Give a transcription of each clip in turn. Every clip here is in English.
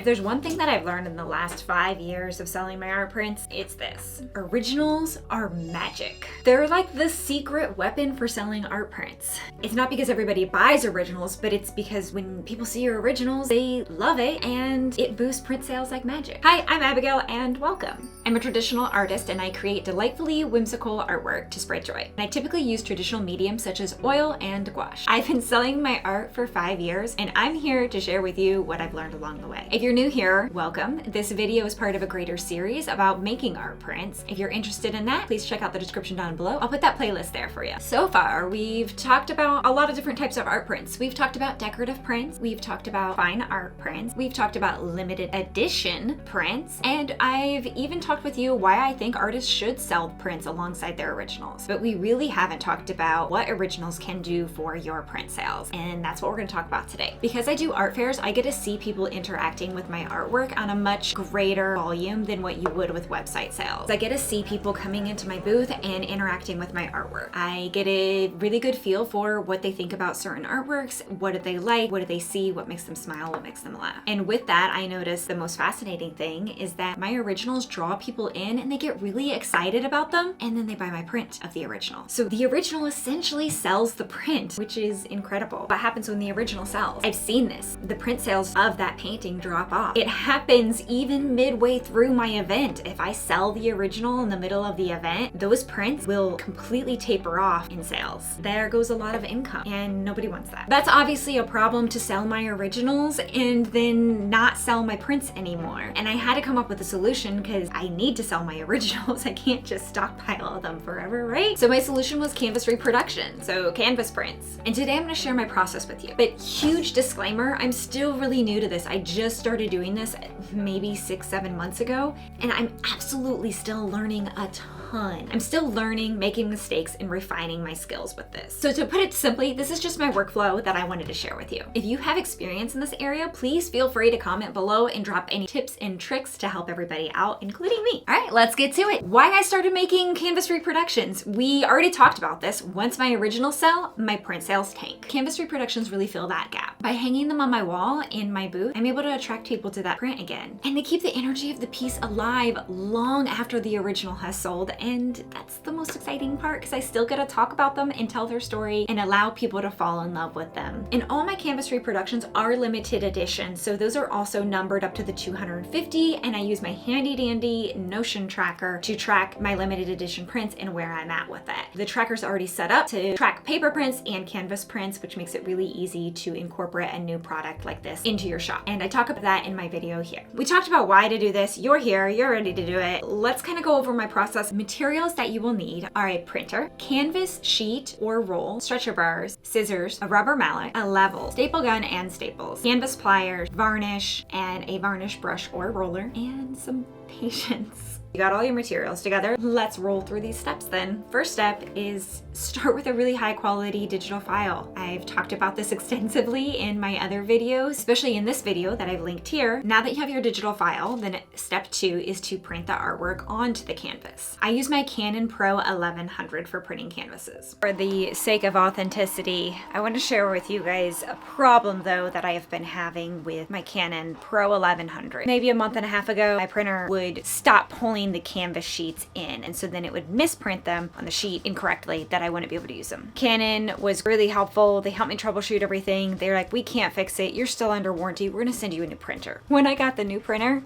there's one thing that I've learned in the last 5 years of selling my art prints, it's this. Originals are magic. They're like the secret weapon for selling art prints. It's not because everybody buys originals, but it's because when people see your originals, they love it and it boosts print sales like magic. Hi, I'm Abigail and welcome. I'm a traditional artist and I create delightfully whimsical artwork to spread joy. And I typically use traditional mediums such as oil and gouache. I've been selling my art for 5 years and I'm here to share with you what I've learned along the way. If you're new here, welcome. This video is part of a greater series about making art prints. If you're interested in that, please check out the description down below. I'll put that playlist there for you. So far, we've talked about a lot of different types of art prints. We've talked about decorative prints, we've talked about fine art prints, we've talked about limited edition prints, and I've even talked with you why I think artists should sell prints alongside their originals. But we really haven't talked about what originals can do for your print sales, and that's what we're going to talk about today. Because I do art fairs, I get to see people interacting with my artwork on a much greater volume than what you would with website sales. I get to see people coming into my booth and interacting with my artwork. I get a really good feel for what they think about certain artworks, what do they like, what do they see, what makes them smile, what makes them laugh. And with that, I notice the most fascinating thing is that my originals draw people in and they get really excited about them, and then they buy my print of the original. So the original essentially sells the print, which is incredible. What happens when the original sells? I've seen this. The print sales of that painting drop off. It happens even midway through my event. If I sell the original in the middle of the event, those prints will completely taper off in sales. There goes a lot of income, and nobody wants that. That's obviously a problem to sell my originals and then not sell my prints anymore. And I had to come up with a solution because I need to sell my originals. I can't just stockpile them forever, right? So my solution was canvas reproduction, so canvas prints. And today I'm going to share my process with you. But huge disclaimer, I'm still really new to this. I just started doing this maybe 6-7 months ago, and I'm absolutely still learning a ton. I'm still learning, making mistakes, and refining my skills with this. So to put it simply, this is just my workflow that I wanted to share with you. If you have experience in this area, please feel free to comment below and drop any tips and tricks to help everybody out, including me. All right, let's get to it. Why I started making canvas reproductions. We already talked about this. Once my originals sell, my print sales tank. Canvas reproductions really fill that gap. By hanging them on my wall in my booth, I'm able to attract people to that print again. And they keep the energy of the piece alive long after the original has sold. And that's the most exciting part because I still get to talk about them and tell their story and allow people to fall in love with them. And all my canvas reproductions are limited edition, so those are also numbered up to the 250, and I use my handy dandy Notion tracker to track my limited edition prints and where I'm at with it. The tracker's already set up to track paper prints and canvas prints, which makes it really easy to incorporate a new product like this into your shop. And I talk about that in my video here. We talked about why to do this. You're here, you're ready to do it. Let's kind of go over my process. Materials that you will need are a printer, canvas sheet or roll, stretcher bars, scissors, a rubber mallet, a level, staple gun and staples, canvas pliers, varnish, and a varnish brush or roller, and some patience. You got all your materials together. Let's roll through these steps then. First step is start with a really high quality digital file. I've talked about this extensively in my other videos, especially in this video that I've linked here. Now that you have your digital file, then step 2 is to print the artwork onto the canvas. I use my Canon Pro 1100 for printing canvases. For the sake of authenticity, I want to share with you guys a problem though that I have been having with my Canon Pro 1100. Maybe a month and a half ago, my printer would stop pulling the canvas sheets in, and so then it would misprint them on the sheet incorrectly that I wouldn't be able to use them. Canon was really helpful. They helped me troubleshoot everything. They're like, we can't fix it. You're still under warranty. We're gonna send you a new printer. When I got the new printer,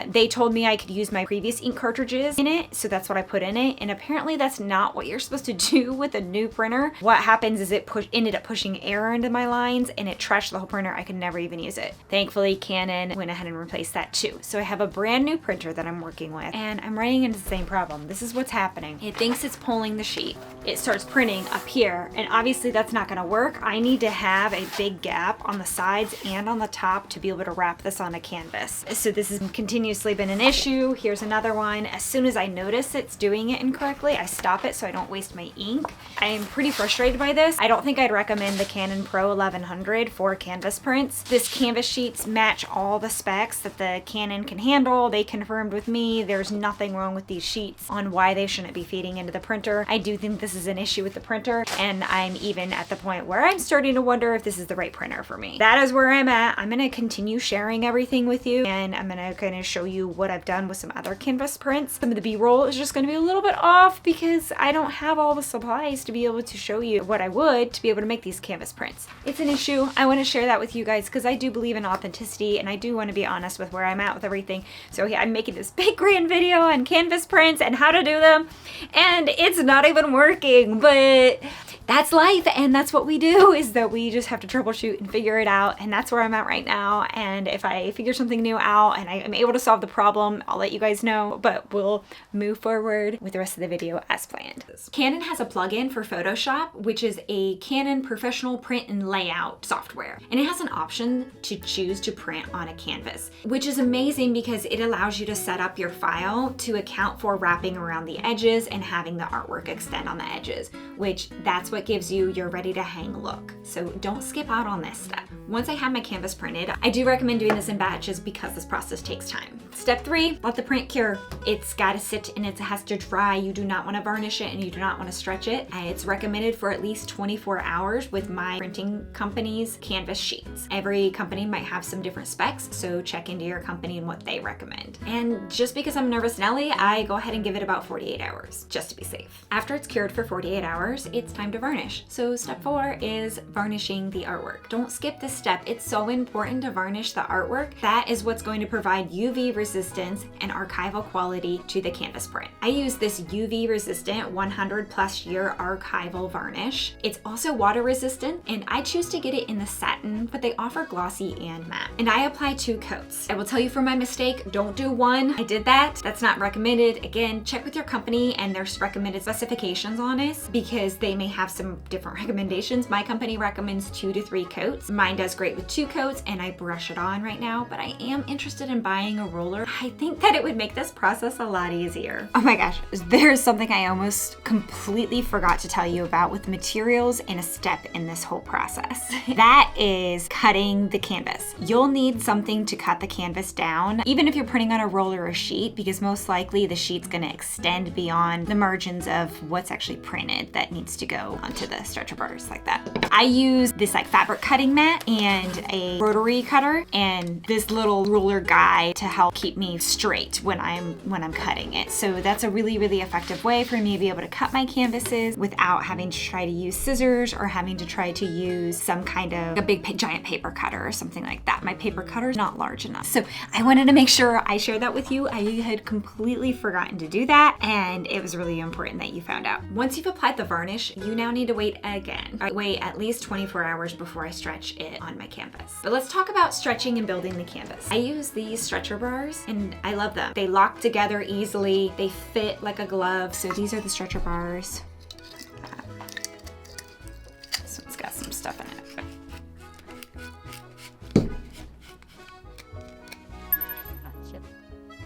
they told me I could use my previous ink cartridges in it, so that's what I put in it, and apparently that's not what you're supposed to do with a new printer. What happens is it ended up pushing air into my lines and it trashed the whole printer. I could never even use it. Thankfully, Canon went ahead and replaced that too. So I have a brand new printer that I'm working with, and I'm running into the same problem. This is what's happening. It thinks it's pulling the sheet. It starts printing up here, and obviously that's not gonna work. I need to have a big gap on the sides and on the top to be able to wrap this on a canvas. So this has continuously been an issue. Here's another one. As soon as I notice it's doing it incorrectly, I stop it so I don't waste my ink. I am pretty frustrated by this. I don't think I'd recommend the Canon Pro 1100 for canvas prints. This canvas sheets match all the specs that the Canon can handle. They confirmed with me. There's nothing nothing wrong with these sheets on why they shouldn't be feeding into the printer. I do think this is an issue with the printer, and I'm even at the point where I'm starting to wonder if this is the right printer for me. That is where I'm at. I'm gonna continue sharing everything with you, and I'm gonna kind of show you what I've done with some other canvas prints. Some of the B-roll is just gonna be a little bit off because I don't have all the supplies to be able to show you what I would to be able to make these canvas prints. It's an issue. I want to share that with you guys because I do believe in authenticity, and I do want to be honest with where I'm at with everything. So yeah, I'm making this big grand video on canvas prints and how to do them, and it's not even working, but that's life, and that's what we do, is that we just have to troubleshoot and figure it out, and that's where I'm at right now. And if I figure something new out and I am able to solve the problem, I'll let you guys know, but we'll move forward with the rest of the video as planned. Canon has a plugin for Photoshop, which is a Canon professional print and layout software, and it has an option to choose to print on a canvas, which is amazing because it allows you to set up your file to account for wrapping around the edges and having the artwork extend on the edges, which that's what gives you your ready to hang look. So don't skip out on this step. Once I have my canvas printed, I do recommend doing this in batches because this process takes time. Step 3, let the print cure. It's got to sit and it has to dry. You do not want to varnish it and you do not want to stretch it. It's recommended for at least 24 hours with my printing company's canvas sheets. Every company might have some different specs, so check into your company and what they recommend. And just because I'm nervous Nelly, I go ahead and give it about 48 hours just to be safe. After it's cured for 48 hours, it's time to varnish. So step 4 is varnishing the artwork. Don't skip this step. It's so important to varnish the artwork. That is what's going to provide UV resistance and archival quality to the canvas print. I use this UV resistant 100+ year archival varnish. It's also water resistant, and I choose to get it in the satin, but they offer glossy and matte. And I apply 2 coats. I will tell you from my mistake, don't do 1. I did that. That's not recommended. Again, check with your company and their recommended specifications on this because they may have some different recommendations. My company recommends 2 to 3 coats. Mine does great with 2 coats, and I brush it on right now, but I am interested in buying a roller. I think that it would make this process a lot easier. Oh my gosh, there's something I almost completely forgot to tell you about with materials and a step in this whole process. That is cutting the canvas. You'll need something to cut the canvas down, even if you're printing on a roller or sheet, because most likely the sheet's gonna extend beyond the margins of what's actually printed that needs to go onto the stretcher bars like that. I use this like fabric cutting mat and a rotary cutter and this little ruler guide to help keep me straight when I'm cutting it. So that's a really, really effective way for me to be able to cut my canvases without having to try to use scissors or having to try to use some kind of a big giant paper cutter or something like that. My paper cutter is not large enough. So I wanted to make sure I shared that with you. I had completely forgotten to do that, and it was really important that you found out. Once you've applied the varnish, you now need to wait again. I wait at least 24 hours before I stretch it on my canvas. But let's talk about stretching and building the canvas. I use these stretcher bars and I love them. They lock together easily. They fit like a glove. So these are the stretcher bars. This one's got some stuff in it.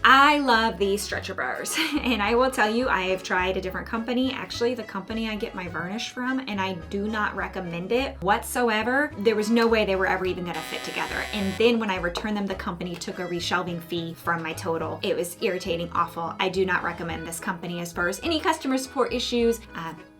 I love these stretcher bars, and I will tell you, I have tried a different company, actually the company I get my varnish from, and I do not recommend it whatsoever. There was no way they were ever even gonna fit together. And then when I returned them, the company took a reshelving fee from my total. It was irritating, awful. I do not recommend this company as far as any customer support issues.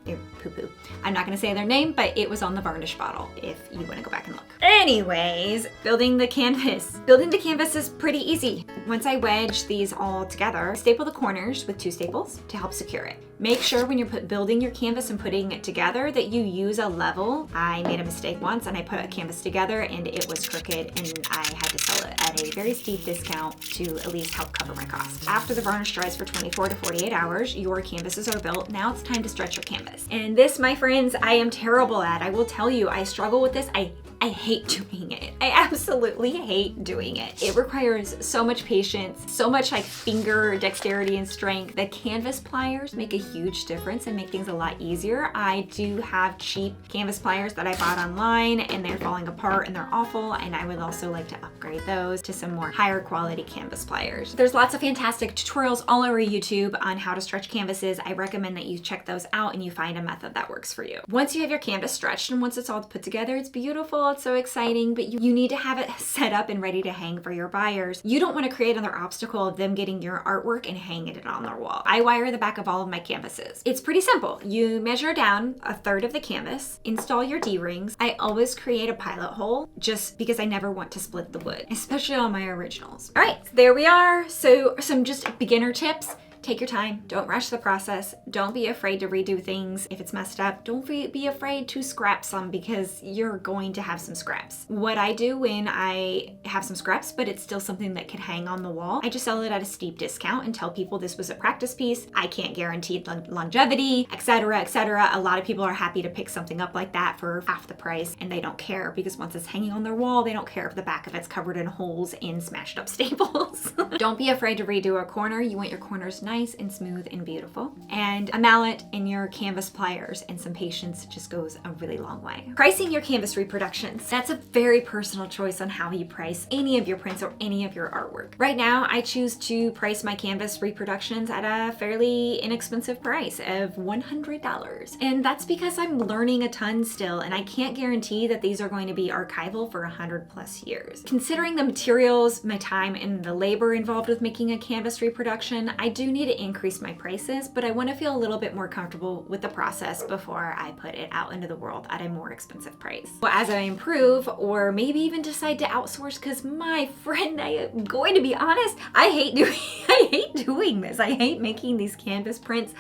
They're poo-poo. I'm not gonna say their name, but it was on the varnish bottle if you wanna go back and look. Anyways, building the canvas. Building the canvas is pretty easy. Once I wedge these all together, staple the corners with 2 staples to help secure it. Make sure when you're building your canvas and putting it together that you use a level. I made a mistake once and I put a canvas together and it was crooked and I had to sell it at a very steep discount to at least help cover my cost. After the varnish dries for 24 to 48 hours, your canvases are built. Now it's time to stretch your canvas. And this, my friends, I am terrible at. I will tell you, I struggle with this. I hate doing it. I absolutely hate doing it. It requires so much patience, so much like finger dexterity and strength. The canvas pliers make a huge difference and make things a lot easier. I do have cheap canvas pliers that I bought online and they're falling apart and they're awful, and I would also like to upgrade those to some more higher quality canvas pliers. There's lots of fantastic tutorials all over YouTube on how to stretch canvases. I recommend that you check those out and you find a method that works for you. Once you have your canvas stretched and once it's all put together, it's beautiful. It's so exciting, but you You need to have it set up and ready to hang for your buyers. You don't want to create another obstacle of them getting your artwork and hanging it on their wall. I wire the back of all of my canvases. It's pretty simple. You measure down 1/3 of the canvas, install your D-rings. I always create a pilot hole just because I never want to split the wood, especially on my originals. All right, there we are. So some just beginner tips. Take your time. Don't rush the process. Don't be afraid to redo things if it's messed up. Don't be afraid to scrap some because you're going to have some scraps. What I do when I have some scraps, but it's still something that could hang on the wall, I just sell it at a steep discount and tell people this was a practice piece. I can't guarantee longevity, etc., etc. A lot of people are happy to pick something up like that for half the price, and they don't care because once it's hanging on their wall, they don't care if the back of it's covered in holes and smashed up staples. Don't be afraid to redo a corner. You want your corners nice and smooth and beautiful. And a mallet and your canvas pliers and some patience just goes a really long way. Pricing your canvas reproductions. That's a very personal choice on how you price any of your prints or any of your artwork. Right now, I choose to price my canvas reproductions at a fairly inexpensive price of $100. And that's because I'm learning a ton still, and I can't guarantee that these are going to be archival for 100+ years. Considering the materials, my time, and the labor involved with making a canvas reproduction, I do need to increase my prices, but I want to feel a little bit more comfortable with the process before I put it out into the world at a more expensive price. Well, as I improve, or maybe even decide to outsource, because my friend, I am going to be honest, I hate doing this. I hate making these canvas prints.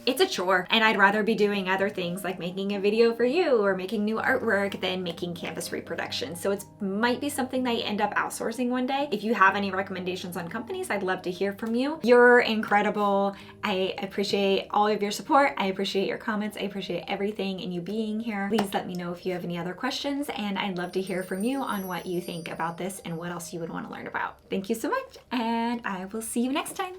It's a chore, and I'd rather be doing other things like making a video for you or making new artwork than making canvas reproductions. So it might be something that I end up outsourcing one day. If you have any recommendations on companies, I'd love to hear from you. You're incredible. I appreciate all of your support. I appreciate your comments. I appreciate everything and you being here. Please let me know if you have any other questions, and I'd love to hear from you on what you think about this and what else you would want to learn about. Thank you so much, and I will see you next time.